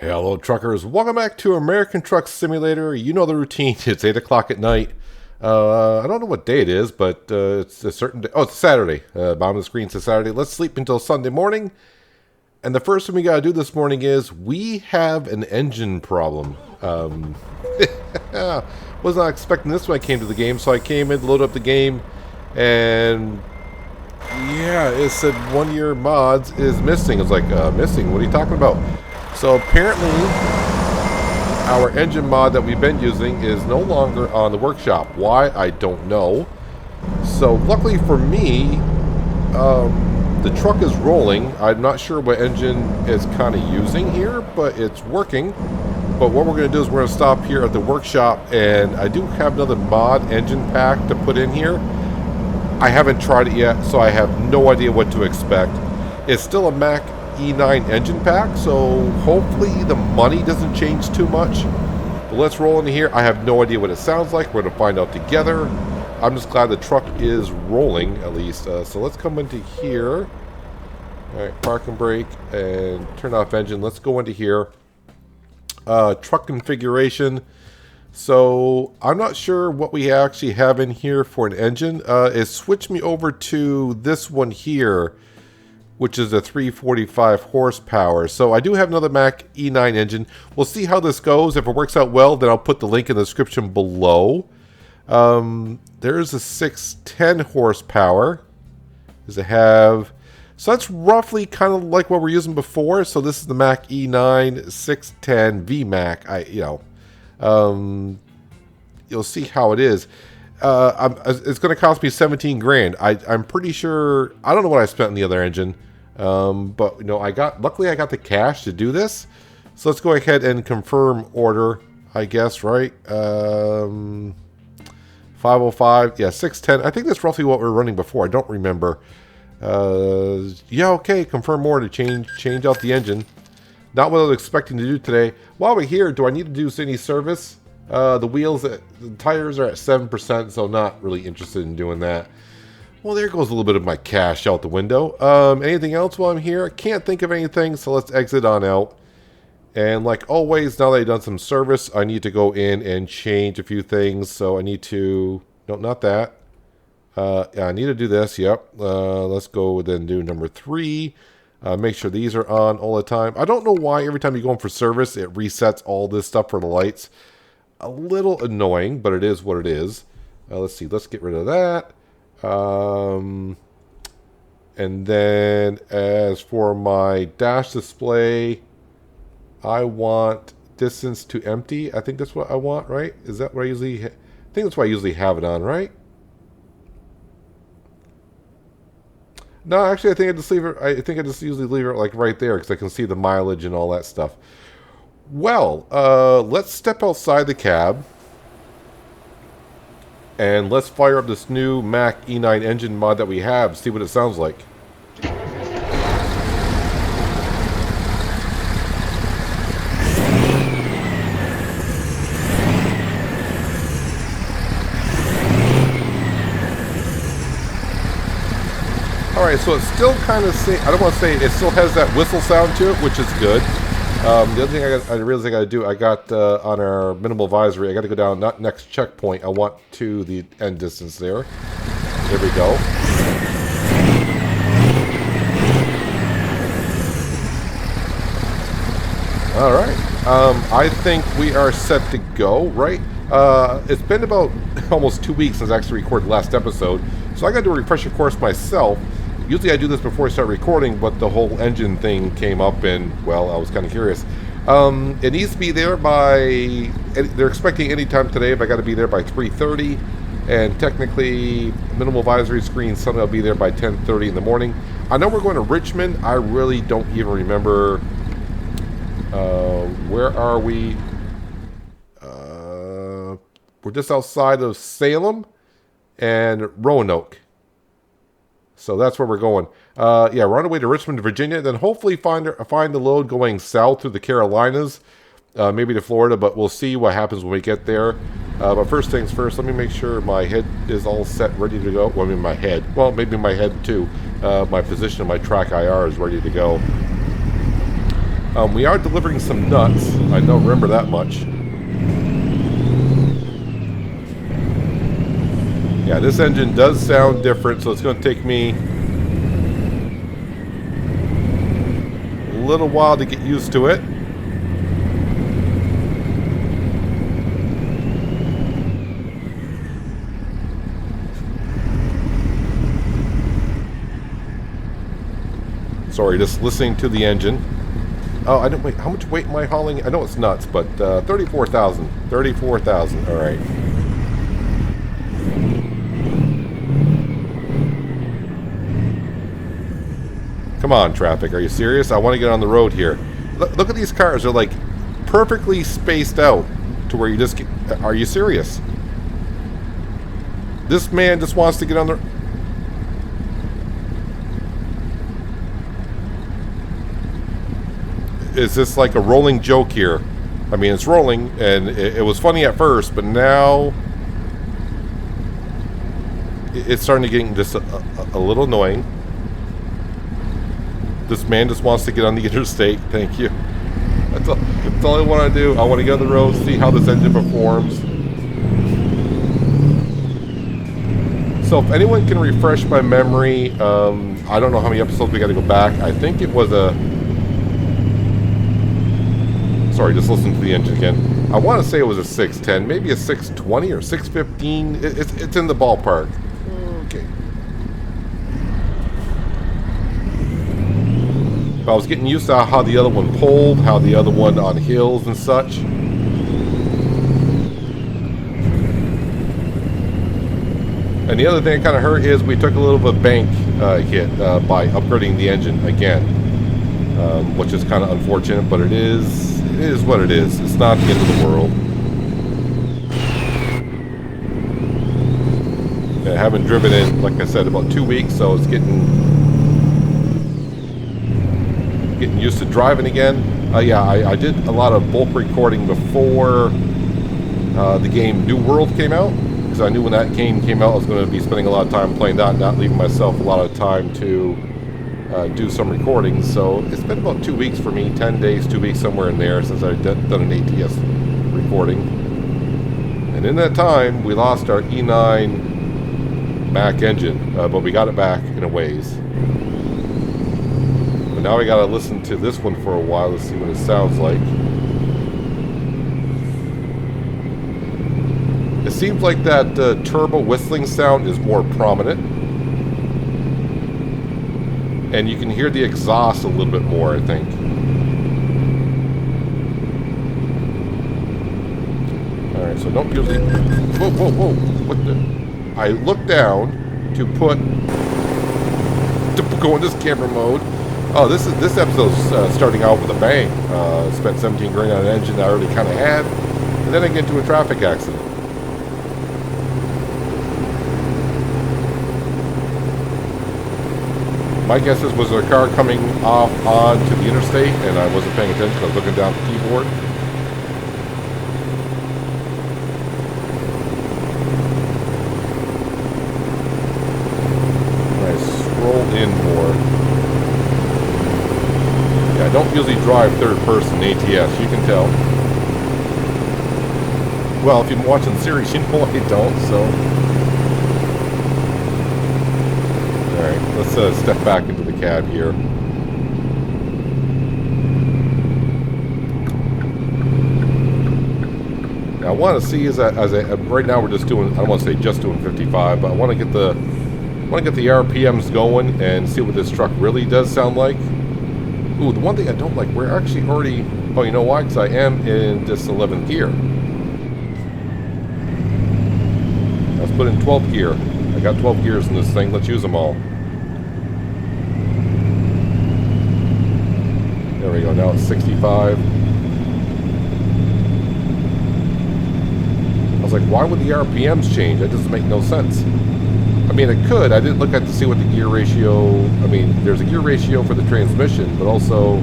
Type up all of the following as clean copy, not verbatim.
Hello, truckers. Welcome back to American Truck Simulator. You know the routine. It's 8 o'clock at night. I don't know what day it is, but it's a certain day. Oh, it's Saturday. Bottom of the screen says Saturday. Let's sleep until Sunday morning. And the first thing we got to do this morning is we have an engine problem. Was not expecting this when I came to the game, so I came in to load up the game, and yeah, it said 1 year mods is missing. It's like, missing? What are you talking about? So apparently, our engine mod that we've been using is no longer on the workshop. Why? I don't know. So luckily for me, the truck is rolling. I'm not sure what engine it's kind of using here, but it's working. But what we're going to do is we're going to stop here at the workshop, and I do have another mod engine pack to put in here. I haven't tried it yet, so I have no idea what to expect. It's still a Mack E9 engine pack, so hopefully the money doesn't change too much. But let's roll into here. I have no idea what it sounds like. We're going to find out together. I'm just glad the truck is rolling, at least. So let's come into here. Alright, park and brake, and turn off engine. Let's go into here. Truck configuration. So I'm not sure what we actually have in here for an engine. It switched me over to this one here, which is a 345 horsepower. So I do have another Mack E9 engine. We'll see how this goes. If it works out well, then I'll put the link in the description below. There's a 610 horsepower. Does it have... So that's roughly kind of like what we're using before. So this is the Mack E9 610 VMAX. You'll see how it is. It's going to cost me 17 grand. I'm pretty sure... I don't know what I spent on the other engine. But you know, luckily I got the cash to do this. So let's go ahead and confirm order, I guess, right? 505, yeah, 610. I think that's roughly what we were running before. I don't remember. Yeah, okay, confirm order, change out the engine. Not what I was expecting to do today. While we're here, do I need to do any service? The tires are at 7%, so not really interested in doing that. Well, there goes a little bit of my cash out the window. Anything else while I'm here? I can't think of anything, so let's exit on out. And like always, now that I've done some service, I need to go in and change a few things. So I need to... No, not that. Yeah, I need to do this, yep. Let's go then do number 3. Make sure these are on all the time. I don't know why every time you go in for service, it resets all this stuff for the lights. A little annoying, but it is what it is. Let's see, let's get rid of that. And then as for my dash display, I want distance to empty. I think that's what I want, right? Is that what I usually... I think that's what I usually have it on, right? No, actually, I think I just leave it. I think I just usually leave it like right there because I can see the mileage and all that stuff. Well, let's step outside the cab and let's fire up this new Mack E9 engine mod that we have. See what it sounds like. Alright, so it's still kind of... I don't want to say... It still has that whistle sound to it, which is good. The other thing I realized I got to do, I got on our minimal advisory, I got to go down, not next checkpoint, I want to the end distance there. There we go. Alright, I think we are set to go, right? It's been about almost 2 weeks since I actually recorded the last episode, so I got to do a refresher course myself. Usually I do this before I start recording, but the whole engine thing came up and, well, I was kind of curious. It needs to be there by... They're expecting any time today, but I got to be there by 3:30. And technically, minimal advisory screen, Sunday I'll be there by 10:30 in the morning. I know we're going to Richmond. I really don't even remember... where are we? We're just outside of Salem and Roanoke. So that's where we're going. Yeah, we're on our way to Richmond, Virginia. Then hopefully find the load going south through the Carolinas, maybe to Florida. But we'll see what happens when we get there. But first things first, let me make sure my head is all set, ready to go. Well, I mean my head. Well, maybe my head too. My position of my track IR is ready to go. We are delivering some nuts. I don't remember that much. Yeah, this engine does sound different, so it's going to take me a little while to get used to it. Sorry, just listening to the engine. Oh, I didn't wait. How much weight am I hauling? I know it's nuts, but 34,000. 34,000. All right. Come on, traffic. Are you serious? I want to get on the road here. Look at these cars. They're like perfectly spaced out to where you just get... Are you serious? This man just wants to get on the... Is this like a rolling joke here? I mean, it's rolling, and it was funny at first, but now it's starting to get just a little annoying. This man just wants to get on the interstate. Thank you. That's all I want to do. I want to get on the road, see how this engine performs. So if anyone can refresh my memory, I don't know how many episodes we got to go back. I think it was a... Sorry, just listen to the engine again. I want to say it was a 610, maybe a 620 or 615. It's in the ballpark. Okay. I was getting used to how the other one pulled, how the other one on hills and such. And the other thing that kind of hurt is we took a little bit of bank hit by upgrading the engine again, which is kind of unfortunate, but it is what it is. It's not the end of the world. I haven't driven in, like I said, about 2 weeks, so it's getting used to driving again. Yeah, I did a lot of bulk recording before the game New World came out, because I knew when that game came out I was going to be spending a lot of time playing that, not leaving myself a lot of time to do some recording. So it's been about 2 weeks for me, 10 days, 2 weeks, somewhere in there, since I've done an ATS recording. And in that time, we lost our E9 Mac engine, but we got it back in a ways. But now we got to listen to this one for a while to see what it sounds like. It seems like that turbo whistling sound is more prominent. And you can hear the exhaust a little bit more, I think. Alright, so don't usually... Whoa, whoa, whoa. What the... I look down to go in this camera mode. Oh, this episode's starting out with a bang. Spent 17 grand on an engine I already kind of had. And then I get into a traffic accident. My guess is, was there a car coming off onto the interstate and I wasn't paying attention. I was looking down at the keyboard. I scroll in more. Yeah, I don't usually drive third person ATS, you can tell. Well, if you've been watching the series, you know I don't, so... Alright, let's step back into the cab here. Now, I want to see right now we're just doing, I don't want to say just doing 55, but I want to get the RPMs going and see what this truck really does sound like. Ooh, the one thing I don't like, we're actually already, oh, you know why? Because I am in this 11th gear. Let's put in 12th gear. I got 12 gears in this thing. Let's use them all. There we go. Now it's 65. I was like, why would the RPMs change? That doesn't make no sense. I mean, it could. I didn't look at to see what the gear ratio... I mean, there's a gear ratio for the transmission, but also...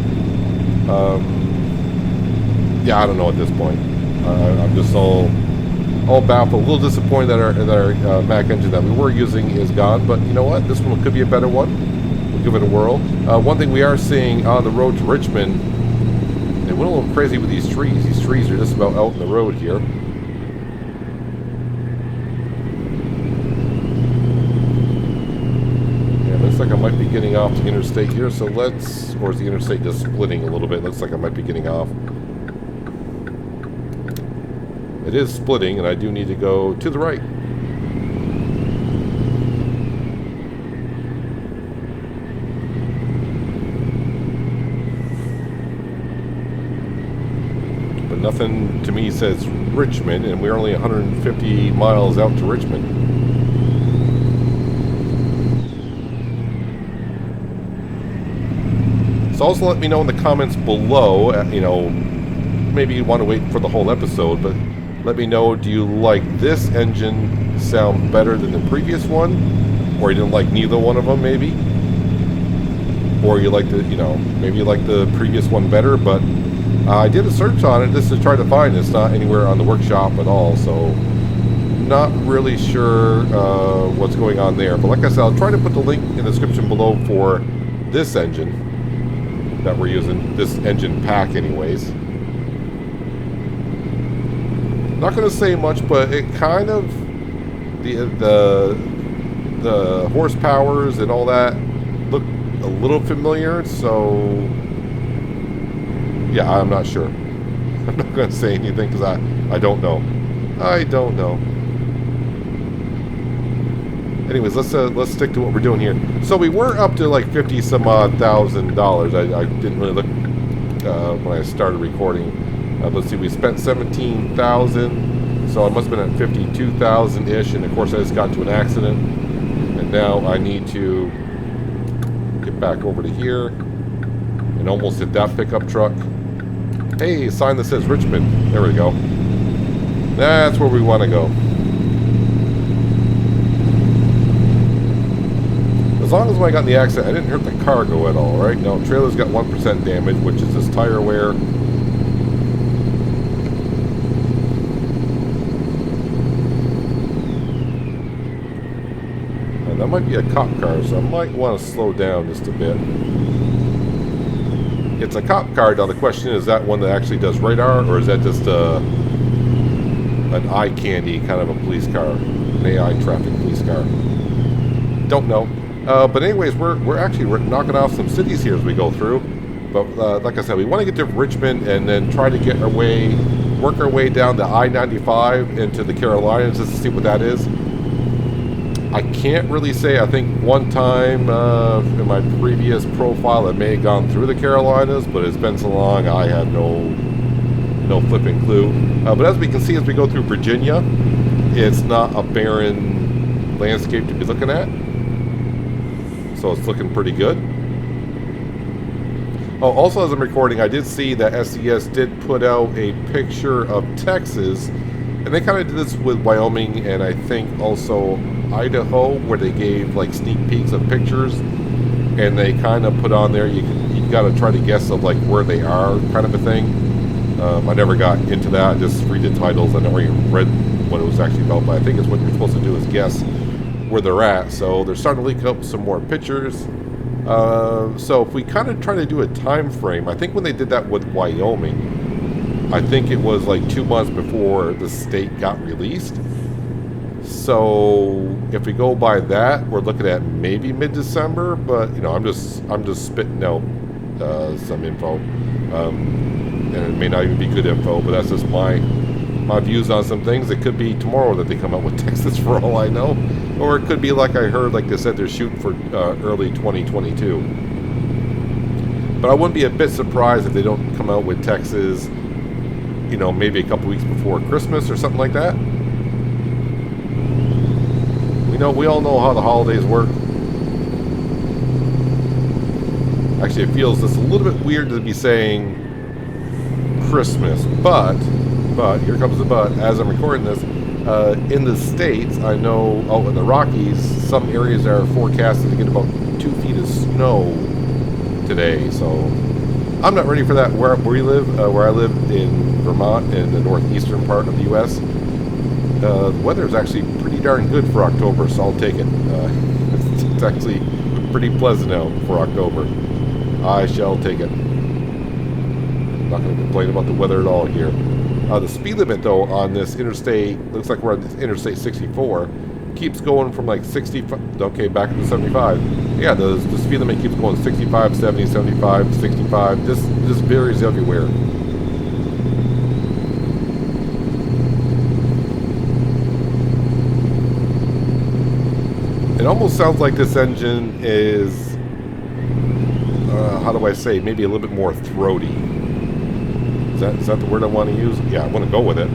yeah, I don't know at this point. I'm just all baffled. A little disappointed that our Mac engine that we were using is gone, but you know what? This one could be a better one. We'll give it a whirl. One thing we are seeing on the road to Richmond It went a little crazy with these trees. These trees are just about out in the road here. Looks like I might be getting off the interstate here, so let's... Or is the interstate just splitting a little bit? Looks like I might be getting off. It is splitting, and I do need to go to the right. But nothing to me says Richmond, and we're only 150 miles out to Richmond. So also let me know in the comments below, you know, maybe you want to wait for the whole episode, but let me know, do you like this engine sound better than the previous one? Or you didn't like neither one of them, maybe? Or you like the, you know, maybe you like the previous one better, but I did a search on it just to try to find it. It's not anywhere on the workshop at all, so not really sure what's going on there. But like I said, I'll try to put the link in the description below for this engine that we're using, this engine pack anyways. Not going to say much, but it kind of, the horsepowers and all that look a little familiar, so yeah, I'm not sure. I'm not going to say anything because I don't know. I don't know. Anyways, let's stick to what we're doing here. So we were up to like 50 some odd $1,000. I didn't really look when I started recording. Let's see, we spent 17,000, so I must have been at 52,000 ish. And of course, I just got into an accident, and now I need to get back over to here and almost hit that pickup truck. Hey, a sign that says Richmond. There we go. That's where we want to go. As long as when I got in the accident, I didn't hurt the cargo at all, right? No, trailer's got 1% damage, which is this tire wear. And that might be a cop car, so I might want to slow down just a bit. It's a cop car. Now the question is that one that actually does radar, or is that just an eye candy kind of a police car, an AI traffic police car? Don't know. But anyways, we're actually knocking off some cities here as we go through. But like I said, we want to get to Richmond and then try to get our way, work our way down the I-95 into the Carolinas just to see what that is. I can't really say. I think one time in my previous profile it may have gone through the Carolinas, but it's been so long I have no flipping clue. But as we can see as we go through Virginia, it's not a barren landscape to be looking at. So it's looking pretty good. Oh, also as I'm recording, I did see that SCS did put out a picture of Texas, and they kind of did this with Wyoming and I think also Idaho, where they gave like sneak peeks of pictures, and they kind of put on there, you got to try to guess of like where they are, kind of a thing. I never got into that. I just read the titles. I never even read what it was actually about, but I think it's what you're supposed to do is guess where they're at. So they're starting to leak up some more pictures. So if we kind of try to do a time frame, I think when they did that with Wyoming, I think it was like 2 months before the state got released. So if we go by that, we're looking at maybe mid-December, but you know, I'm just spitting out some info, and it may not even be good info, but that's just my views on some things. It could be tomorrow that they come out with Texas for all I know, or it could be like I heard, like they said, they're shooting for early 2022. But I wouldn't be a bit surprised if they don't come out with Texas, you know, maybe a couple weeks before Christmas or something like that. We all know how the holidays work. Actually, it feels just a little bit weird to be saying Christmas, but here comes the but. As I'm recording this, in the States, I know out in the Rockies, some areas are forecasted to get about 2 feet of snow today. So I'm not ready for that where we live. Where I live in Vermont, in the northeastern part of the U.S., the weather is actually pretty darn good for October, so I'll take it. It's actually pretty pleasant out for October. I shall take it. I'm not going to complain about the weather at all here. The speed limit, though, on this interstate, looks like we're on Interstate 64, keeps going from like 65, okay, back to 75. Yeah, the speed limit keeps going 65, 70, 75, 65. This varies everywhere. It almost sounds like this engine is, how do I say, maybe a little bit more throaty. Is that the word I want to use? Yeah, I want to go with it.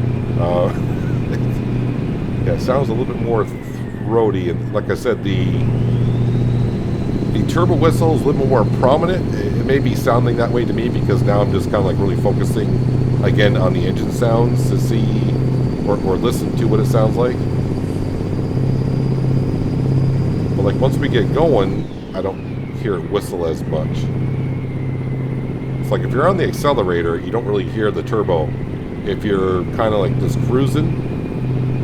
Yeah, it sounds a little bit more throaty, and like I said, the turbo whistle is a little more prominent. It may be sounding that way to me because now I'm just kind of like really focusing again on the engine sounds to see or listen to what it sounds like. But like once we get going, I don't hear it whistle as much. It's like if you're on the accelerator, you don't really hear the turbo. If you're kind of like just cruising,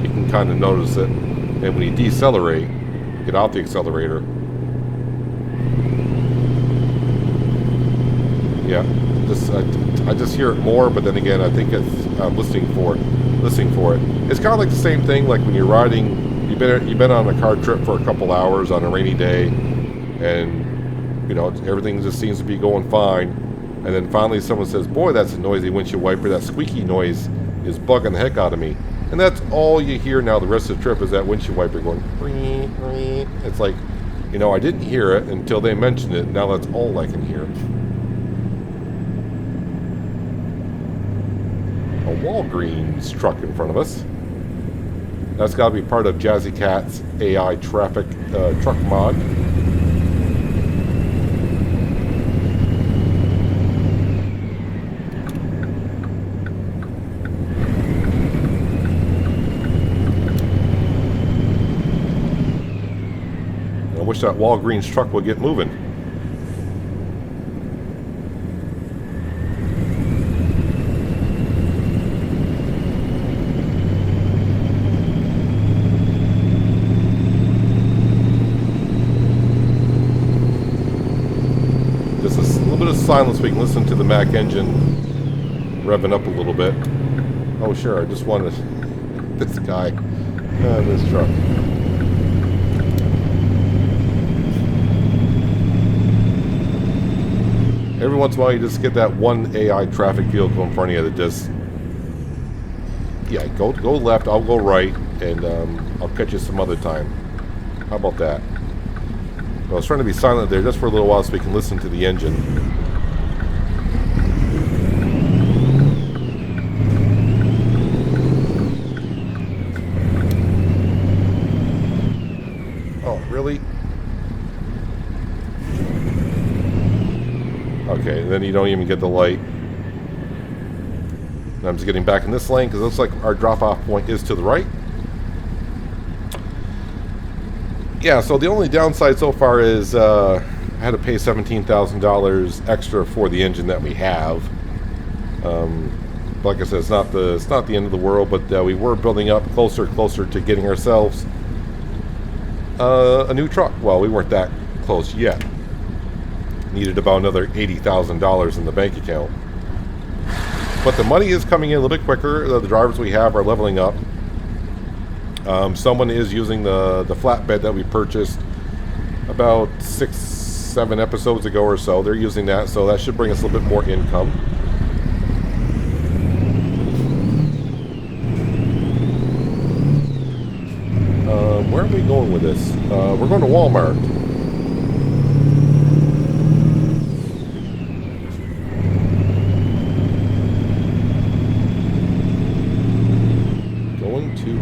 you can kind of notice it. And when you decelerate, get off the accelerator, yeah, I just hear it more. But then again, I think it's listening for it. It's kind of like the same thing. Like when you're riding, you've been on a car trip for a couple hours on a rainy day, and you know everything just seems to be going fine. And then finally someone says, boy, that's a noisy windshield wiper. That squeaky noise is bugging the heck out of me. And that's all you hear now the rest of the trip is that windshield wiper going, ring, ring. It's like, you know, I didn't hear it until they mentioned it. Now that's all I can hear. A Walgreens truck in front of us. That's got to be part of Jazzy Cat's AI traffic truck mod. I wish that Walgreens truck would get moving. Just a little bit of silence, we can listen to the Mac engine revving up a little bit. Oh sure, I just wanted this guy, this truck. Every once in a while, you just get that one AI traffic vehicle in front of you that just, yeah, go left, I'll go right, and I'll catch you some other time. How about that? I was trying to be silent there just for a little while so we can listen to the engine. Oh, really? Okay, and then you don't even get the light. And I'm just getting back in this lane because it looks like our drop-off point is to the right. Yeah, so the only downside so far is I had to pay $17,000 extra for the engine that we have. Like I said, it's not the end of the world, but we were building up closer to getting ourselves a new truck. Well, we weren't that close yet. Needed about another $80,000 in the bank account. But the money is coming in a little bit quicker. The drivers we have are leveling up. Someone is using the flatbed that we purchased about 6-7 episodes ago or so. They're using that, so that should bring us a little bit more income. Where are we going with this? We're going to Walmart.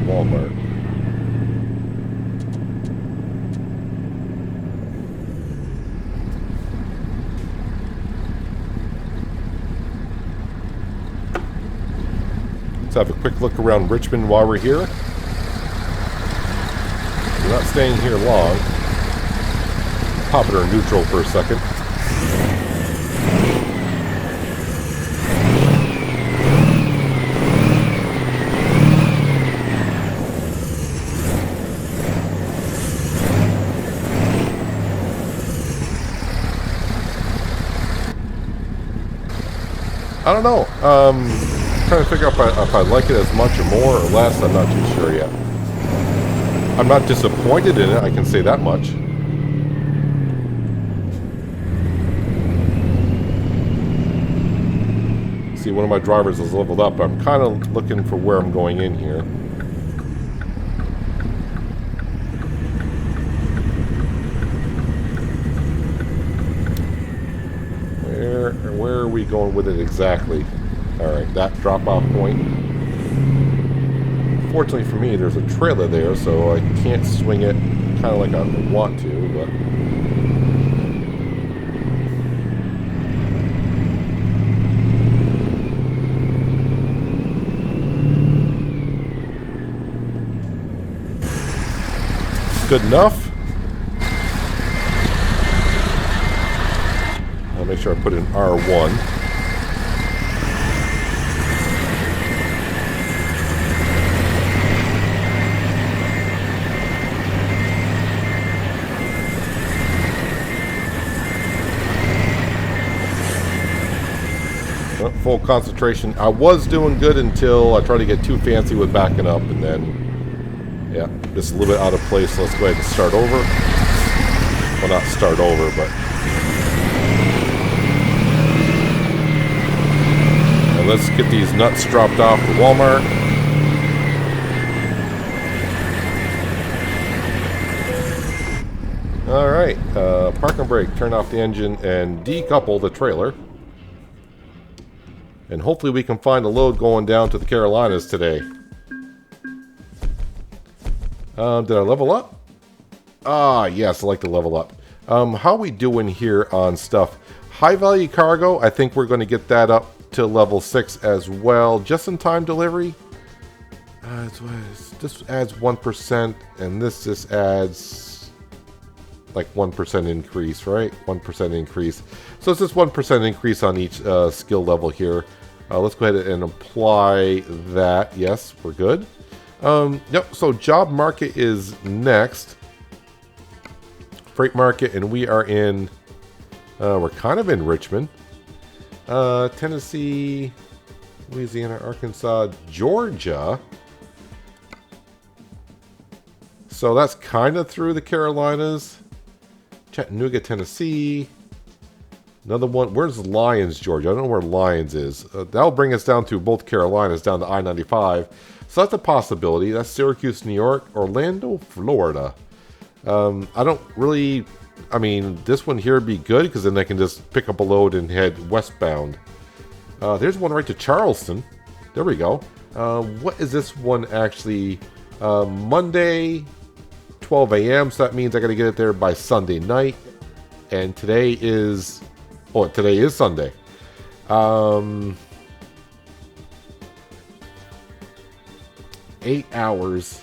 Walmart. Let's have a quick look around Richmond while we're here. We're not staying here long. Pop it in neutral for a second. I don't know. Trying to figure out if I like it as much or more or less. I'm not too sure yet. I'm not disappointed in it, I can say that much. See, one of my drivers is leveled up. I'm kind of looking for where I'm going in here. Where are we going with it exactly? Alright, that drop-off point. Fortunately for me, there's a trailer there, so I can't swing it kind of like I want to, but... Good enough. I'll make sure I put in R1. Full concentration. I was doing good until I tried to get too fancy with backing up, and then, yeah, just a little bit out of place. So let's go ahead and start over. Well, not start over, but... And let's get these nuts dropped off to Walmart. Alright, park and brake, turn off the engine, and decouple the trailer. And hopefully we can find a load going down to the Carolinas today. Did I level up? Ah, yes, I like to level up. How we doing here on stuff? High value cargo, I think we're going to get that up to level 6 as well. Just in time delivery. This adds 1%, and this just adds like 1% increase, right? 1% increase. So it's just 1% increase on each skill level here. Let's go ahead and apply that. Yes, we're good. Yep, so job market is next. Freight market, and we are in, we're kind of in Richmond. Tennessee, Louisiana, Arkansas, Georgia. So that's kind of through the Carolinas. Chattanooga, Tennessee. Another one. Where's Lyons, Georgia? I don't know where Lyons is. That'll bring us down to both Carolinas, down to I-95. So that's a possibility. That's Syracuse, New York. Orlando, Florida. I don't really... I mean, this one here would be good, because then I can just pick up a load and head westbound. There's one right to Charleston. There we go. What is this one actually? Monday, 12 a.m. So that means I got to get it there by Sunday night. And today is... Oh, today is Sunday. 8 hours.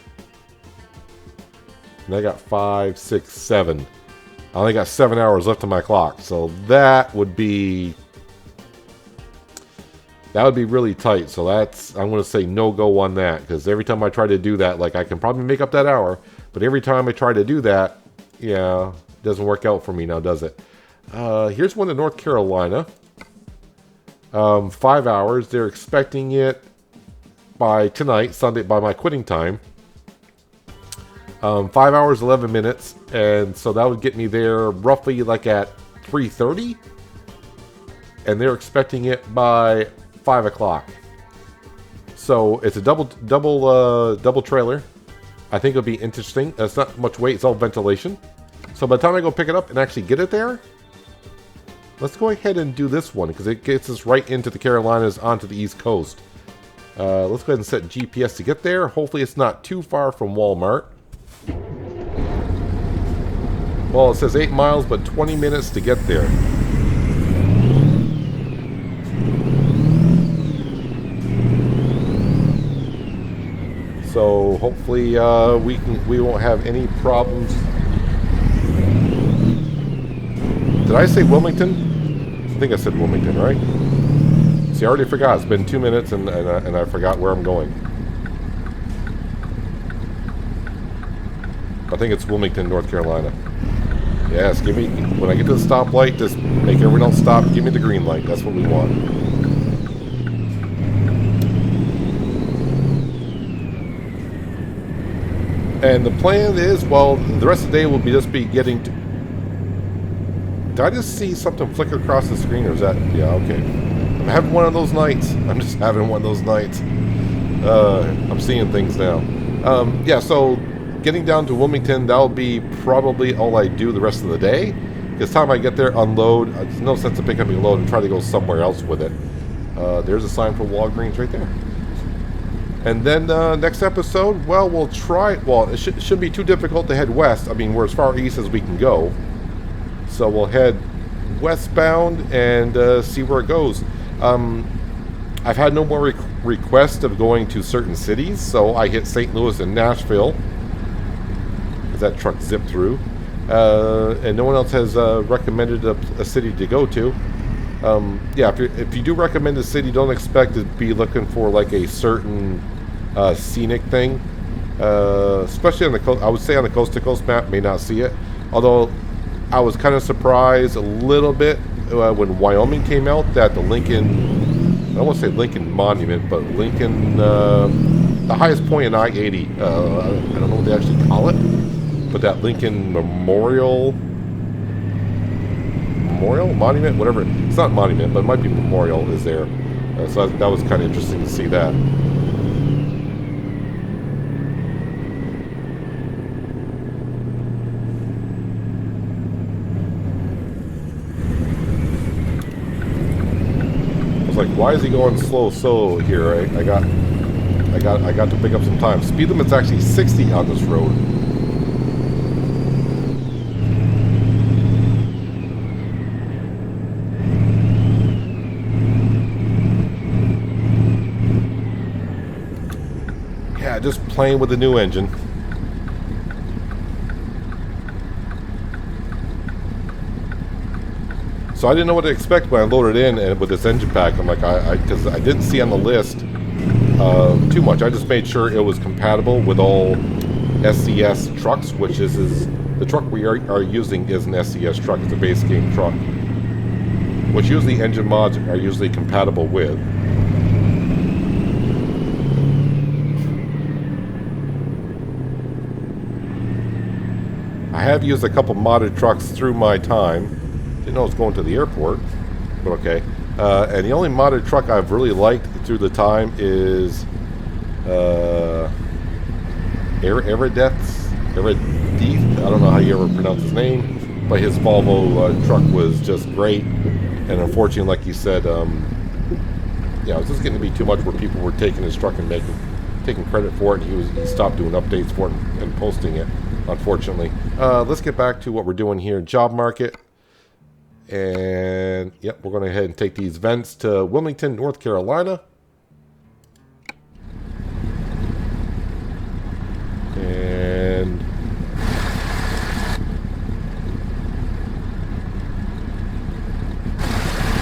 And I got 5, 6, 7. I only got 7 hours left on my clock. So that would be really tight. So that's, I'm going to say no go on that. Because every time I try to do that, like I can probably make up that hour. But every time I try to do that, yeah, it doesn't work out for me now, does it? Here's one in North Carolina. 5 hours. They're expecting it by tonight, Sunday, by my quitting time. 5 hours, 11 minutes. And so that would get me there roughly like at 3:30. And they're expecting it by 5 o'clock. So it's a double trailer. I think it'll be interesting. It's not much weight. It's all ventilation. So by the time I go pick it up and actually get it there, let's go ahead and do this one, because it gets us right into the Carolinas onto the East Coast. Let's go ahead and set GPS to get there. Hopefully it's not too far from Walmart. Well, it says 8 miles, but 20 minutes to get there. So hopefully we won't have any problems. Did I say Wilmington? I think I said Wilmington, right? See, I already forgot. It's been 2 minutes, and I forgot where I'm going. I think it's Wilmington, North Carolina. Yes, give me, when I get to the stoplight, just make everyone else stop. Give me the green light. That's what we want. And the plan is, well, the rest of the day will be just be getting to... Did I just see something flicker across the screen, or is that... Yeah, okay. I'm having one of those nights. I'm just having one of those nights. I'm seeing things now. Yeah, so getting down to Wilmington, that'll be probably all I do the rest of the day. Because time I get there, unload. There's no sense of picking up a load and try to go somewhere else with it. There's a sign for Walgreens right there. And then next episode, well, we'll try... Well, it shouldn't be too difficult to head west. I mean, we're as far east as we can go. So we'll head westbound and see where it goes. I've had no more requests of going to certain cities, so I hit St. Louis and Nashville, as that truck zipped through. And no one else has recommended a city to go to. Yeah, if you do recommend a city, don't expect to be looking for like a certain scenic thing. Especially on the coast, I would say on the coast-to-coast map, may not see it. Although I was kind of surprised a little bit when Wyoming came out that the Lincoln, I don't want to say Lincoln Monument, but Lincoln, the highest point in I-80, I don't know what they actually call it, but that Lincoln Memorial Monument, whatever, it's not monument, but it might be memorial, is there. So that was kind of interesting to see that. Like, why is he going slow here? I got to pick up some time. Speed limit's actually 60 on this road. Yeah, just playing with the new engine. So I didn't know what to expect when I loaded in and with this engine pack. I'm like, because I didn't see on the list too much. I just made sure it was compatible with all SCS trucks, which is the truck we are using is an SCS truck. It's a base game truck, which usually engine mods are usually compatible with. I have used a couple modded trucks through my time. Didn't know I was going to the airport, but okay. And the only modded truck I've really liked through the time is Erideth. I don't know how you ever pronounce his name, but his Volvo truck was just great. And unfortunately, like you said, yeah, it was just getting to be too much where people were taking his truck and taking credit for it. And he stopped doing updates for it and posting it, unfortunately. Let's get back to what we're doing here. Job market. And yep, we're going to go ahead and take these vents to Wilmington, North Carolina. And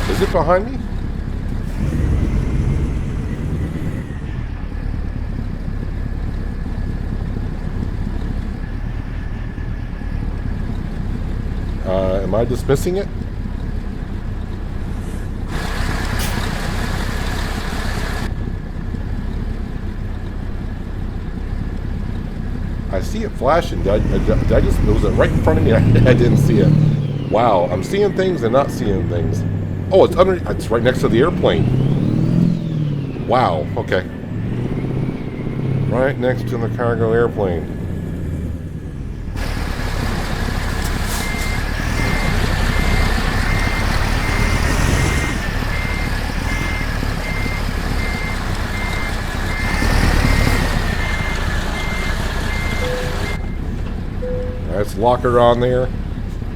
is it behind me? Am I dismissing it? I see it flashing. Did I just, was it right in front of me? I didn't see it. Wow, I'm seeing things and not seeing things. Oh, it's right next to the airplane. Wow, okay. Right next to the cargo airplane. That's locker on there,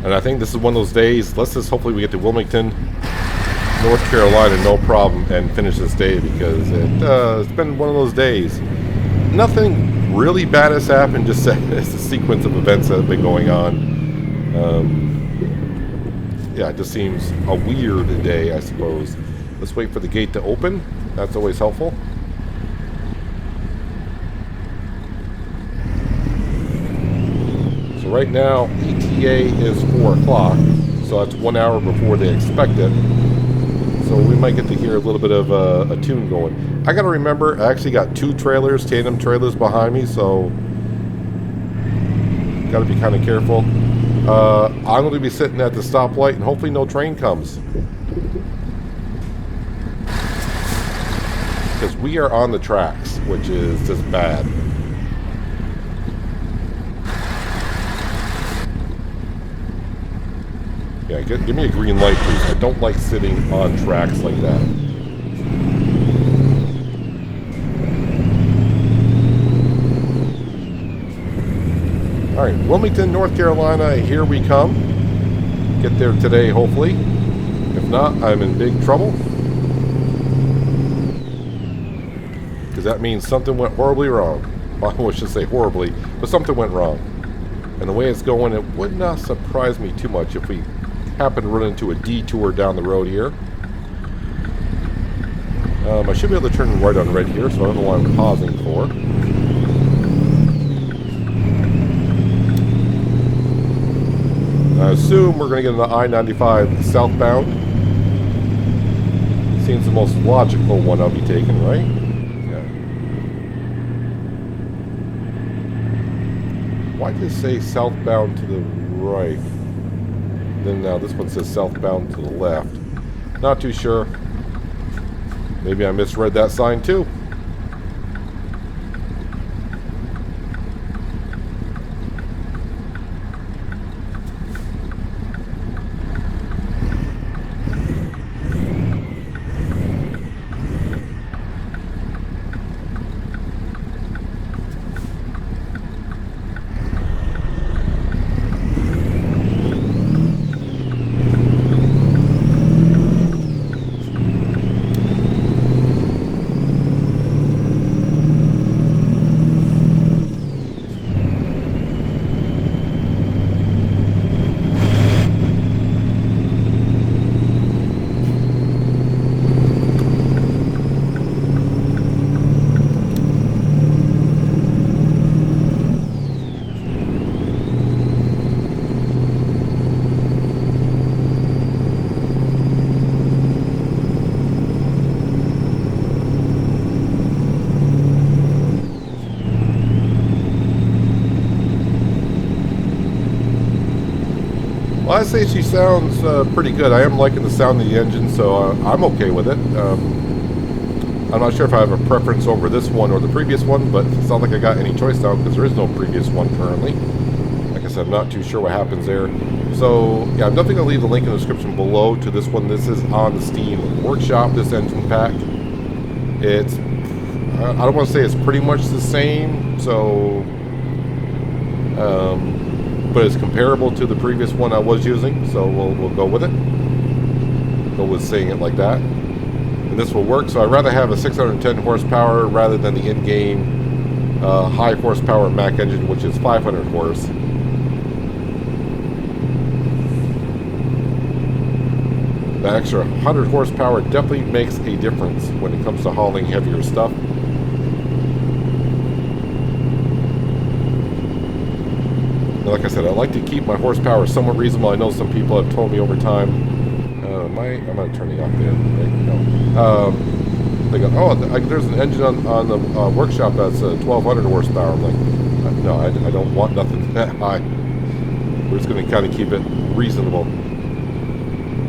and I think this is one of those days. Let's just hopefully we get to Wilmington, North Carolina, no problem, and finish this day, because it's been one of those days. Nothing really bad has happened, just it's a sequence of events that have been going on. Yeah, it just seems a weird day, I suppose. Let's wait for the gate to open. That's always helpful. Right now, ETA is 4 o'clock, so that's 1 hour before they expect it. So we might get to hear a little bit of a tune going. I got to remember, I actually got 2 trailers, tandem trailers behind me, so got to be kind of careful. I'm going to be sitting at the stoplight, and hopefully no train comes. Because we are on the tracks, which is just bad. Yeah, give me a green light, please. I don't like sitting on tracks like that. Alright, Wilmington, North Carolina, here we come. Get there today, hopefully. If not, I'm in big trouble. Because that means something went horribly wrong. Well, I should say horribly, but something went wrong. And the way it's going, it would not surprise me too much if we happen to run into a detour down the road here. I should be able to turn right on red here, so I don't know why I'm pausing for. I assume we're going to get into I-95 southbound. Seems the most logical one I'll be taking, right? Yeah. Why did it say southbound to the right? Then now this one says southbound to the left. Not too sure. Maybe I misread that sign too. Well, I'd say she sounds pretty good. I am liking the sound of the engine, so I'm okay with it. I'm not sure if I have a preference over this one or the previous one, but it's not like I got any choice now because there is no previous one currently. Like I said, I'm not too sure what happens there. So, yeah, I'm definitely going to leave the link in the description below to this one. This is on the Steam Workshop, this engine pack. It's, I don't want to say it's pretty much the same, so... but it's comparable to the previous one I was using, so we'll go with it. Go with saying it like that. And this will work, so I'd rather have a 610 horsepower rather than the in-game high horsepower Mack engine, which is 500 horse. That extra 100 horsepower definitely makes a difference when it comes to hauling heavier stuff. Like I said, I like to keep my horsepower somewhat reasonable. I know some people have told me over time, I'm not turning off there, right? No. They go, oh, there's an engine on the workshop that's 1,200 horsepower. I'm like, no, I don't want nothing that high. We're just going to kind of keep it reasonable.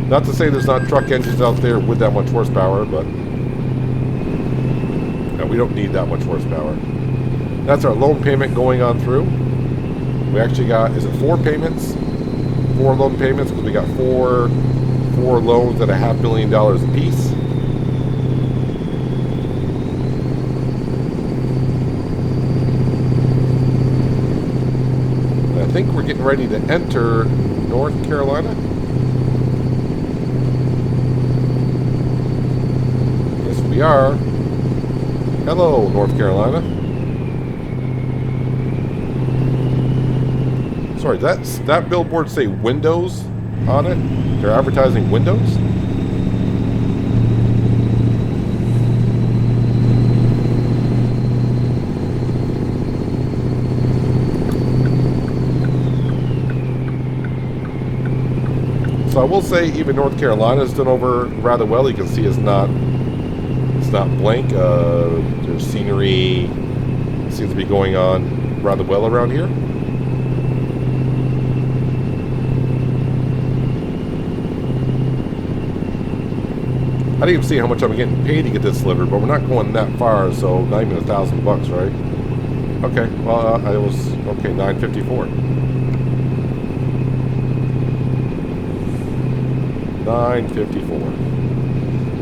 Not to say there's not truck engines out there with that much horsepower, but we don't need that much horsepower. That's our loan payment going on through. We actually got, is it 4 payments? 4 loan payments, because we got four loans at $500 million a piece. And I think we're getting ready to enter North Carolina. Yes, we are. Hello, North Carolina. Sorry, that billboard say Windows on it? They're advertising Windows? So I will say even North Carolina's done over rather well. You can see it's not blank. There's scenery seems to be going on rather well around here. I didn't even see how much I'm getting paid to get this delivered, but we're not going that far, so not even $1,000 bucks, right? Okay, well, I was, okay, 954. 954.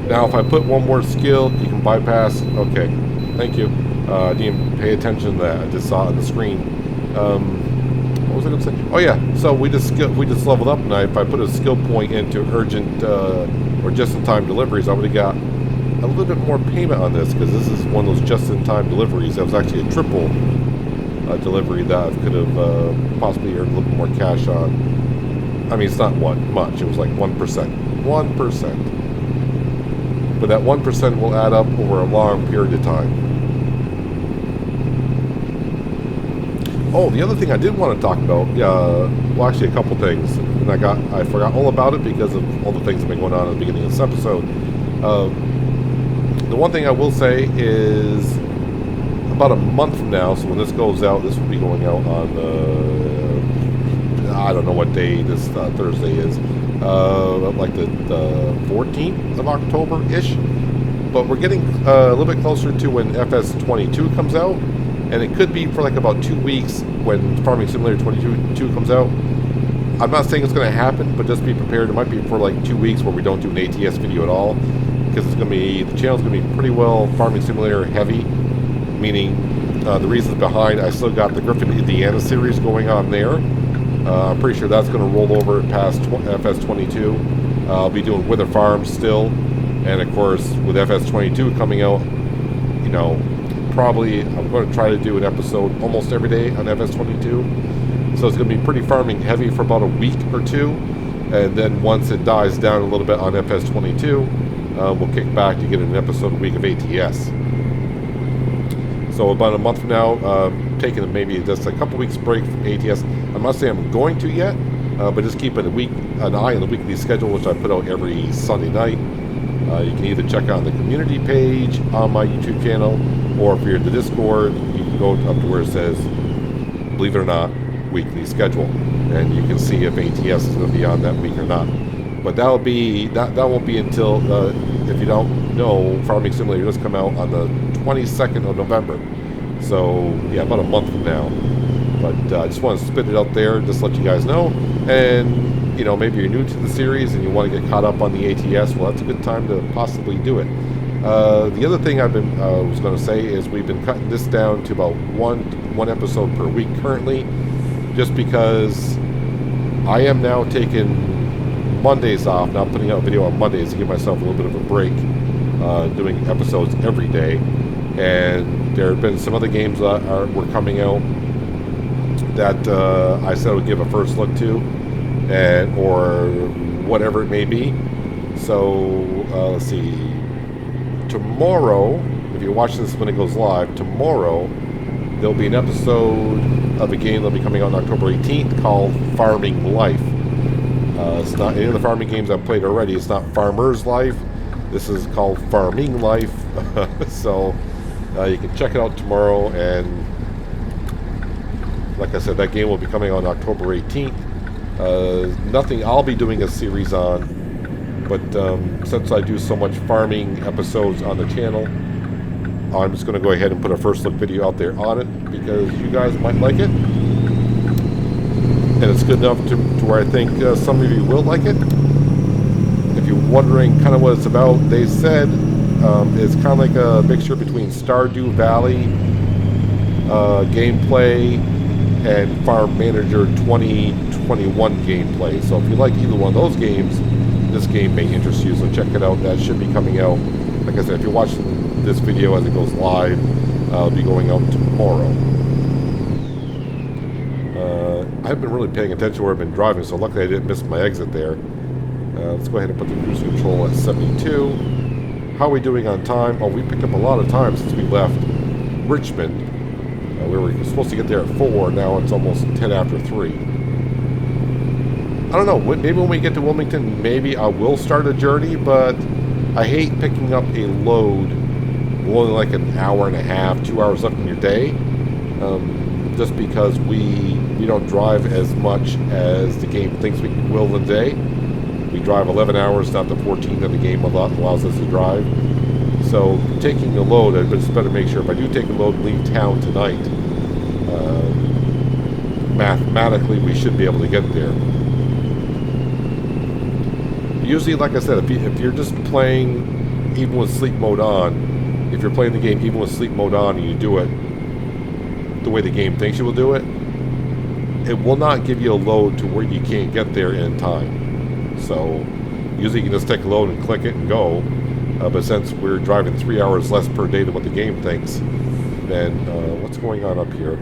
Now, if I put one more skill, you can bypass. Okay, thank you. I didn't pay attention to that. I just saw it on the screen. What was I going to say? Oh yeah, so we just leveled up, and if I put a skill point into urgent or just-in-time deliveries, I would have got a little bit more payment on this, because this is one of those just-in-time deliveries. That was actually a triple delivery that I could have possibly earned a little bit more cash on. I mean, it's not much. It was like 1%. 1%. But that 1% will add up over a long period of time. Oh, the other thing I did want to talk about, well, actually a couple things, and I forgot all about it because of all the things that have been going on at the beginning of this episode. The one thing I will say is, about a month from now, so when this goes out, this will be going out on, I don't know what day this Thursday is, like the 14th of October-ish, but we're getting a little bit closer to when FS22 comes out, and it could be for like about 2 weeks when Farming Simulator 22 comes out. I'm not saying it's going to happen, but just be prepared. It might be for like 2 weeks where we don't do an ATS video at all, because it's going to be, the channel's going to be pretty well Farming Simulator heavy, meaning the reasons behind, I still got the Griffin Indiana series going on there. I'm pretty sure that's going to roll over past FS22. I'll be doing Wither Farms still, and of course with FS22 coming out, you know, probably I'm going to try to do an episode almost every day on FS22. So it's going to be pretty farming heavy for about a week or two, and then once it dies down a little bit on FS22, we'll kick back to get an episode a week of ATS. So about a month from now, taking maybe just a couple weeks break from ATS. I'm not saying I'm going to yet, but just keep an eye on the weekly schedule, which I put out every Sunday night. You can either check out the community page on my YouTube channel, or if you're in the Discord, you can go up to where it says, believe it or not, weekly schedule, and you can see if ATS is going to be on that week or not. But that won't be until, if you don't know, Farming Simulator does come out on the 22nd of November. So yeah, about a month from now. But I just want to spit it out there, just let you guys know. And you know, maybe you're new to the series and you want to get caught up on the ATS. Well, that's a good time to possibly do it. The other thing I was going to say is we've been cutting this down to about one episode per week currently, just because I am now taking Mondays off, not putting out a video on Mondays to give myself a little bit of a break, doing episodes every day. And there have been some other games that were coming out that I said I would give a first look to, or whatever it may be. So let's see. Tomorrow, if you're watching this when it goes live, tomorrow there'll be an episode of a game that'll be coming out on October 18th called Farming Life. It's not any of the farming games I've played already. It's not Farmer's Life. This is called Farming Life. So you can check it out tomorrow. And like I said, that game will be coming on October 18th. Nothing I'll be doing a series on, but since I do so much farming episodes on the channel, I'm just going to go ahead and put a first look video out there on it, because you guys might like it. And it's good enough to where I think some of you will like it. If you're wondering kind of what it's about, they said it's kind of like a mixture between Stardew Valley gameplay and Farm Manager 2021 gameplay. So if you like either one of those games, this game may interest you, so check it out. That should be coming out, like I said, if you're watching this video as it goes live, it'll be going out tomorrow. I haven't been really paying attention where I've been driving, so luckily I didn't miss my exit there. Let's go ahead and put the cruise control at 72. How are we doing on time? Oh, we picked up a lot of time since we left Richmond. We were supposed to get there at 4, now it's almost 10 after 3. I don't know, maybe when we get to Wilmington, maybe I will start a journey, but I hate picking up a load only like an hour and a half, 2 hours left in your day, just because we don't drive as much as the game thinks we will today. We drive 11 hours, not the 14 that the game allows us to drive. So taking the load, I just better make sure if I do take a load and leave town tonight, mathematically we should be able to get there. Usually, like I said, if you're just playing even with sleep mode on, if you're playing the game even with sleep mode on and you do it the way the game thinks you will do it, it will not give you a load to where you can't get there in time. So usually you can just take a load and click it and go. But since we're driving 3 hours less per day than what the game thinks, then what's going on up here?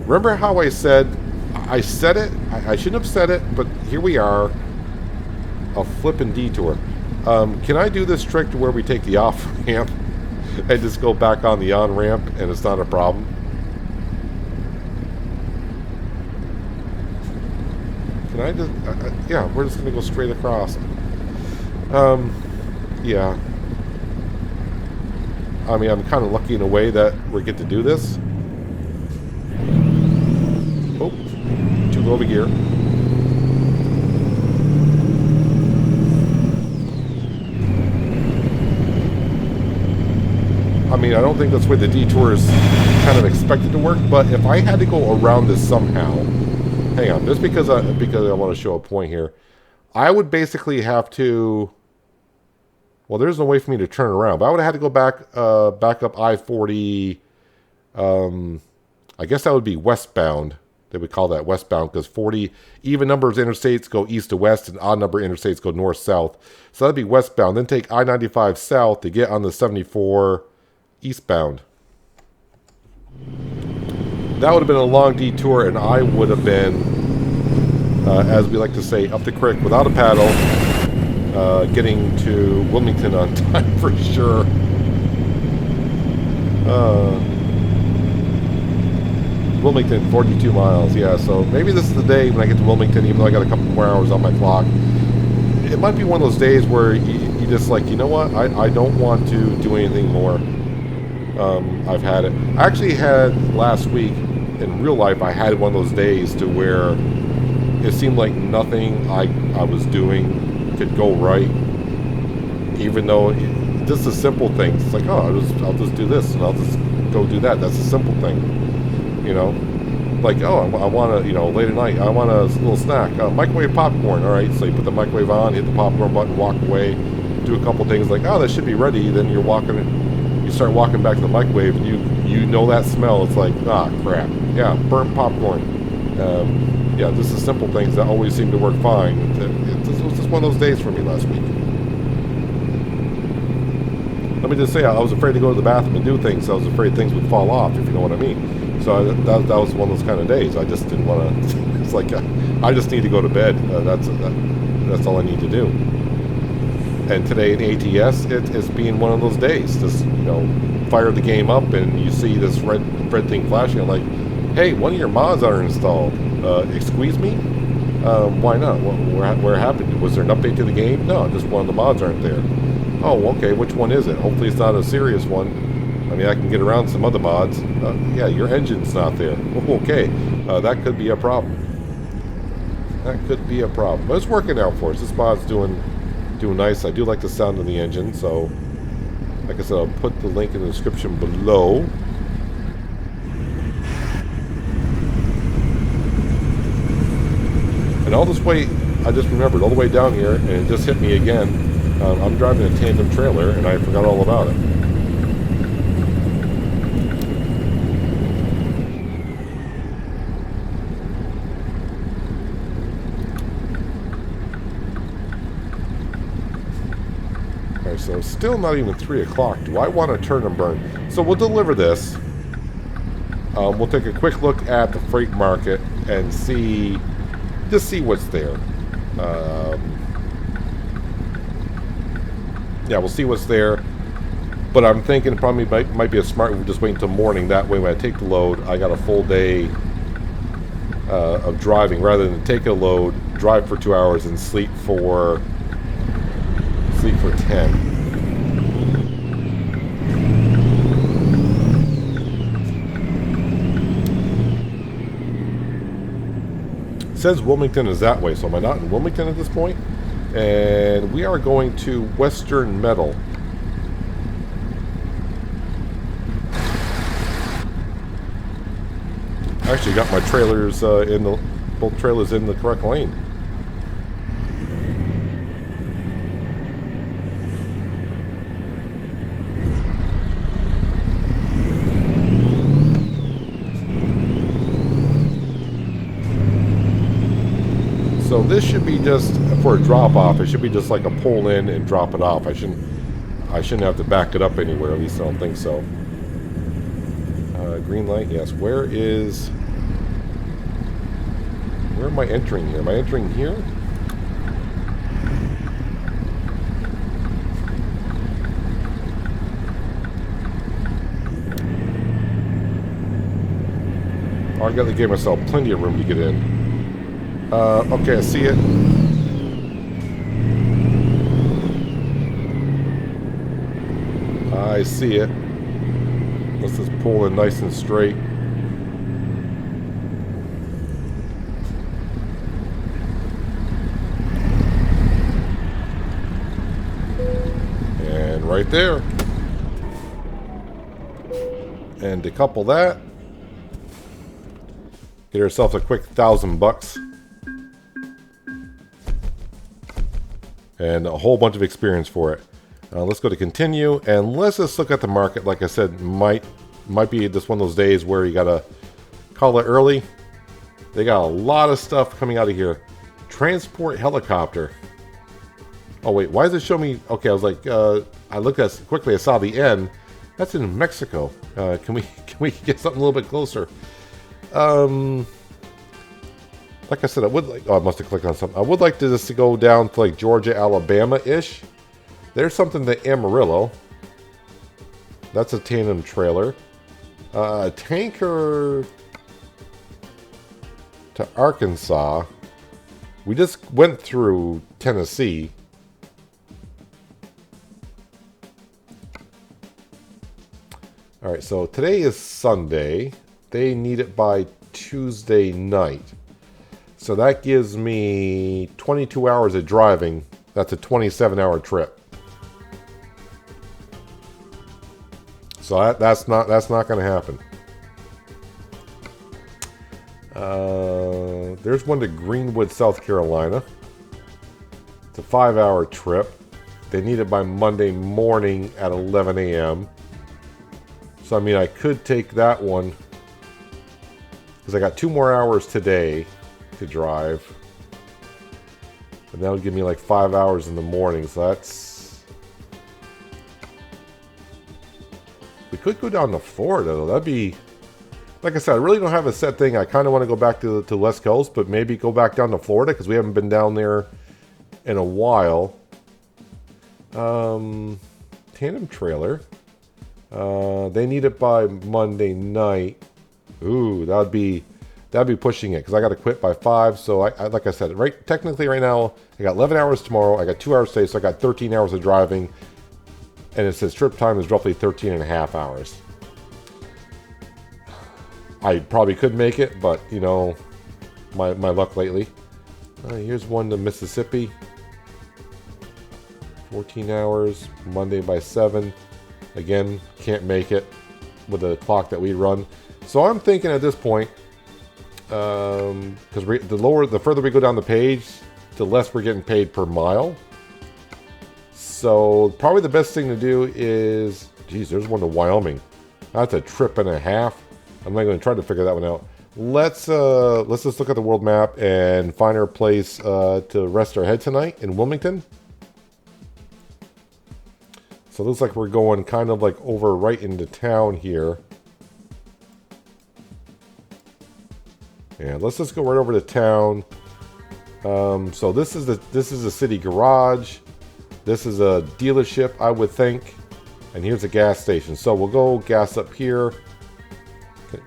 Remember how I said it? I shouldn't have said it, but here we are. A flippin' detour. Can I do this trick to where we take the off ramp and just go back on the on ramp and it's not a problem? Can I just... yeah, we're just going to go straight across. Yeah. I mean, I'm kind of lucky in a way that we get to do this. Oh, too low of a gear. I mean, I don't think that's where the detour is kind of expected to work, but if I had to go around this somehow, hang on, just because I want to show a point here, I would basically have to... Well, there's no way for me to turn around, but I would have had to go back up I-40. I guess that would be westbound. They would call that westbound because 40 even numbers interstates go east to west and odd number interstates go north south. So that'd be westbound. Then take I-95 south to get on the 74 eastbound. That would have been a long detour, and I would have been, as we like to say, up the creek without a paddle. Getting to Wilmington on time for sure. Wilmington, 42 miles. Yeah, so maybe this is the day when I get to Wilmington, even though I got a couple more hours on my clock. It might be one of those days where you just like, you know what? I don't want to do anything more. I've had it. I actually had last week, in real life, I had one of those days to where it seemed like nothing I was doing could go right, even though just the simple things. It's like, oh, I'll just do this and I'll just go do that. That's a simple thing, you know. Like, oh, I want to, you know, late at night, I want a little snack, microwave popcorn. All right, so you put the microwave on, hit the popcorn button, walk away, do a couple things. Like, oh, that should be ready. Then you start walking back to the microwave, and you know that smell. It's like, ah, crap. Yeah, burnt popcorn. Yeah, just the simple things that always seem to work fine. It was just one of those days for me last week. Let me just say, I was afraid to go to the bathroom and do things. I was afraid things would fall off, if you know what I mean. So that was one of those kind of days. I just didn't want to... It's like, I just need to go to bed. That's all I need to do. And today in ATS, it's being one of those days. Just, you know, fire the game up and you see this red thing flashing. I'm like, hey, one of your mods are installed. Excuse me? Why not? Where happened? Was there an update to the game? No, just one of the mods aren't there. Oh, okay, which one is it? Hopefully it's not a serious one. I mean, I can get around some other mods. Yeah, your engine's not there. Okay, that could be a problem. That could be a problem. But it's working out for us. This mod's doing nice. I do like the sound of the engine, so like I said, I'll put the link in the description below. And all this way, I just remembered all the way down here, and it just hit me again. I'm driving a tandem trailer, and I forgot all about it. Okay, so still not even 3 o'clock. Do I want to turn and burn? So we'll deliver this. We'll take a quick look at the freight market and just see what's there. Yeah, we'll see what's there. But I'm thinking it probably might be a smart move just wait until morning. That way when I take the load, I got a full day of driving rather than take a load, drive for 2 hours, and sleep for 10. says Wilmington is that way, so am I not in Wilmington at this point? And we are going to Western Metal. I actually got my trailers both trailers in the correct lane. So this should be just for a drop off. It should be just like a pull in and drop it off. I shouldn't have to back it up anywhere. At least I don't think so. Green light, yes. Where am I entering here? Am I entering here? Oh, I gotta give myself plenty of room to get in. Okay, I see it. I see it. Let's just pull in nice and straight. And right there. And to couple that, get yourself a quick $1,000. And a whole bunch of experience for it. Let's go to continue, and let's just look at the market. Like I said, might be just one of those days where you gotta call it early. They got a lot of stuff coming out of here. Transport helicopter. Oh wait, why does it show me? Okay, I was like, I looked at it quickly. I saw the end. That's in Mexico. Can we get something a little bit closer? Like I said, I would like... Oh, I must have clicked on something. I would like to just go down to like Georgia, Alabama-ish. There's something to Amarillo. That's a tandem trailer. Tanker to Arkansas. We just went through Tennessee. Alright, so today is Sunday. They need it by Tuesday night. So that gives me 22 hours of driving. That's a 27-hour trip. So that's not going to happen. There's one to Greenwood, South Carolina. It's a 5-hour trip. They need it by Monday morning at 11 a.m. So I mean, I could take that one because I got 2 more hours today to drive, and that would give me like 5 hours in the morning. So that's... We could go down to Florida though. That'd be... Like I said, I really don't have a set thing. I kind of want to go back to the West Coast, but maybe go back down to Florida because we haven't been down there in a while. Tandem trailer. They need it by Monday night. Ooh, that'd be pushing it because I got to quit by 5. So I like I said, technically right now I got 11 hours tomorrow. I got 2 hours today, so I got 13 hours of driving, and it says trip time is roughly 13 and a half hours. I probably could make it, but you know, my luck lately. Here's one to Mississippi. 14 hours, Monday by 7. Again, can't make it with the clock that we run. So I'm thinking at this point, because the further we go down the page, the less we're getting paid per mile. So probably the best thing to do is, geez, there's one to Wyoming. That's a trip and a half. I'm not going to try to figure that one out. Let's just look at the world map and find our place to rest our head tonight in Wilmington. So it looks like we're going kind of like over right into town here. And let's just go right over to town. So this is a city garage. This is a dealership, I would think. And here's a gas station. So we'll go gas up here.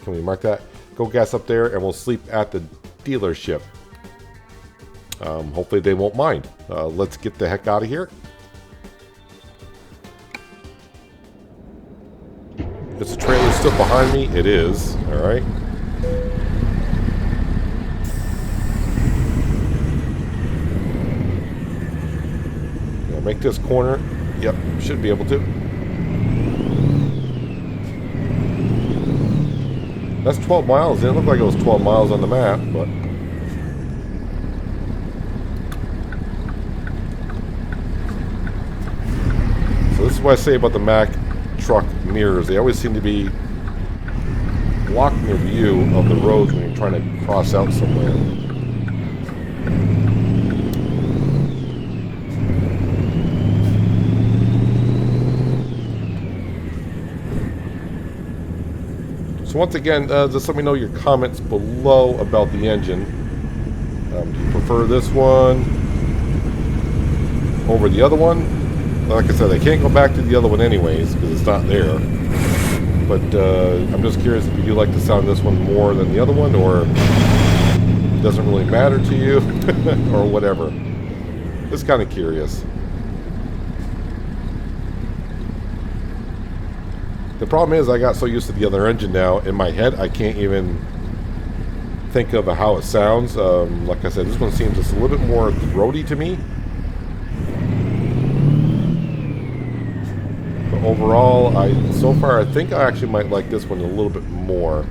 Can we mark that? Go gas up there, and we'll sleep at the dealership. Hopefully they won't mind. Let's get the heck out of here. Is the trailer still behind me? It is. All right. Make this corner. Yep, should be able to. That's 12 miles. It didn't look like it was 12 miles on the map, but... So this is what I say about the Mack truck mirrors. They always seem to be blocking your view of the roads when you're trying to cross out somewhere. So once again, just let me know your comments below about the engine. Do you prefer this one over the other one? Like I said, I can't go back to the other one anyways because it's not there. But I'm just curious if you do like the sound of this one more than the other one, or it doesn't really matter to you, or whatever. Just kind of curious. The problem is I got so used to the other engine now, in my head I can't even think of how it sounds. Like I said, this one seems just a little bit more throaty to me. But overall, so far I think I actually might like this one a little bit more.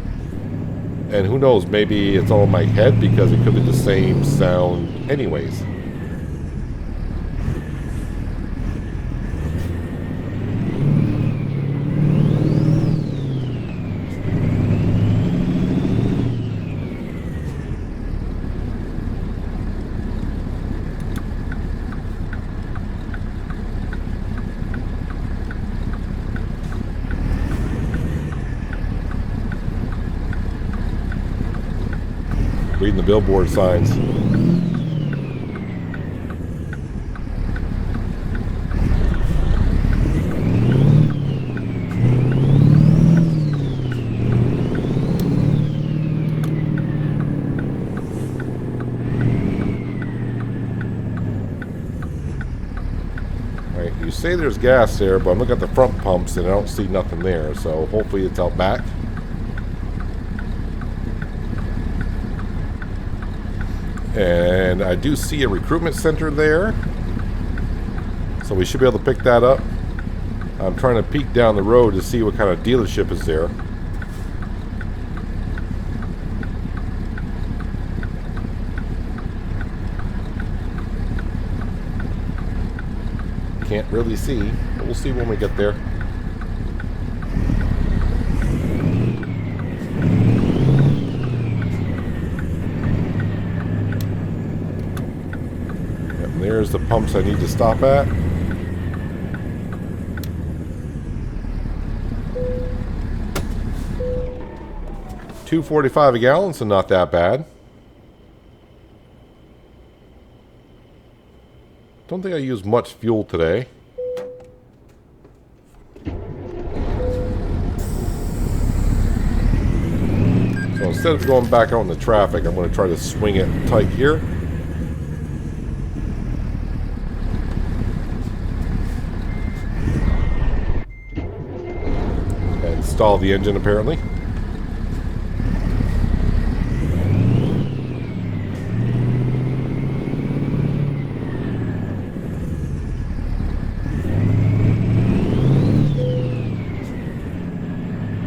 And who knows, maybe it's all in my head because it could be the same sound anyways. Reading the billboard signs. Alright, you say there's gas there, but I'm looking at the front pumps and I don't see nothing there, so hopefully it's out back. And I do see a recruitment center there, so we should be able to pick that up. I'm trying to peek down the road to see what kind of dealership is there. Can't really see, but we'll see when we get there. There's the pumps I need to stop at. $2.45 a gallon, so not that bad. Don't think I used much fuel today. So instead of going back out in the traffic, I'm going to try to swing it tight here. Install the engine apparently.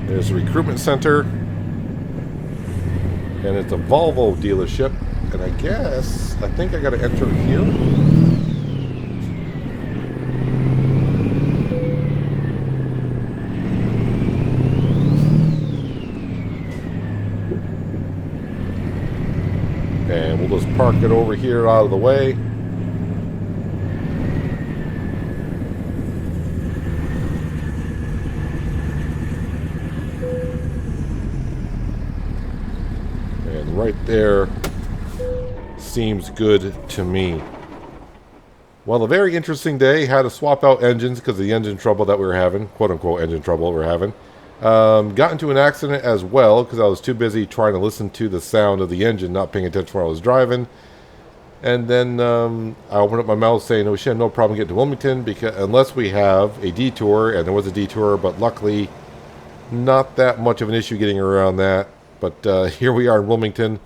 There's a recruitment center, and it's a Volvo dealership, and I think I got to enter here. And we'll just park it over here out of the way. And right there seems good to me. Well, a very interesting day. Had to swap out engines because of the engine trouble that we were having. Quote unquote engine trouble we were having. Got into an accident as well because I was too busy trying to listen to the sound of the engine, not paying attention while I was driving. And then I opened up my mouth saying, we should have no problem getting to Wilmington because unless we have a detour, and there was a detour, but luckily not that much of an issue getting around that. But here we are in Wilmington,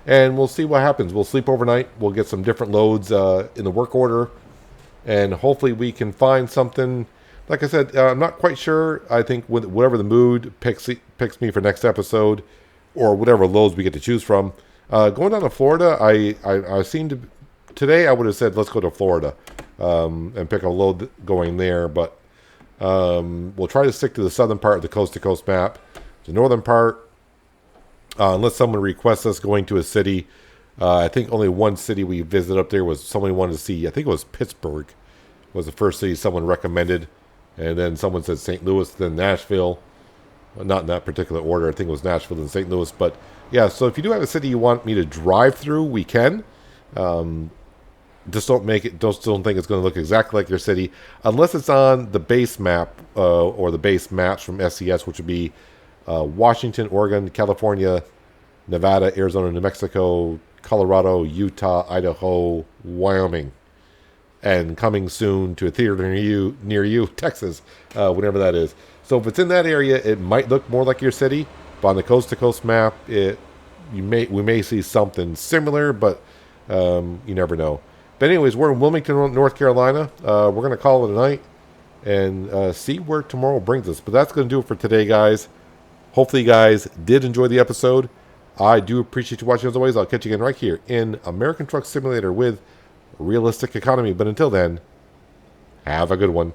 and we'll see what happens. We'll sleep overnight. We'll get some different loads in the work order, and hopefully we can find something. Like I said, I'm not quite sure. I think with whatever the mood picks me for next episode, or whatever loads we get to choose from. Going down to Florida, I seem to today I would have said let's go to Florida and pick a load going there, but we'll try to stick to the southern part of the coast to coast map. The northern part, unless someone requests us going to a city. I think only one city we visited up there was someone wanted to see. I think it was Pittsburgh was the first city someone recommended. And then someone said St. Louis, then Nashville. Well, not in that particular order. I think it was Nashville and St. Louis. But yeah, so if you do have a city you want me to drive through, we can. Just don't make it. Don't think it's going to look exactly like your city, unless it's on the base map or the base maps from SCS, which would be Washington, Oregon, California, Nevada, Arizona, New Mexico, Colorado, Utah, Idaho, Wyoming, and coming soon to a theater near you, Texas, whenever that is. So if it's in that area, it might look more like your city, but on the coast to coast map, we may see something similar, but you never know. But anyways, we're in Wilmington, North Carolina. We're going to call it a night and see where tomorrow brings us. But that's going to do it for today, guys. Hopefully you guys did enjoy the episode. I do appreciate you watching as always. I'll catch you again right here in American Truck Simulator with Realistic Economy. But until then, have a good one.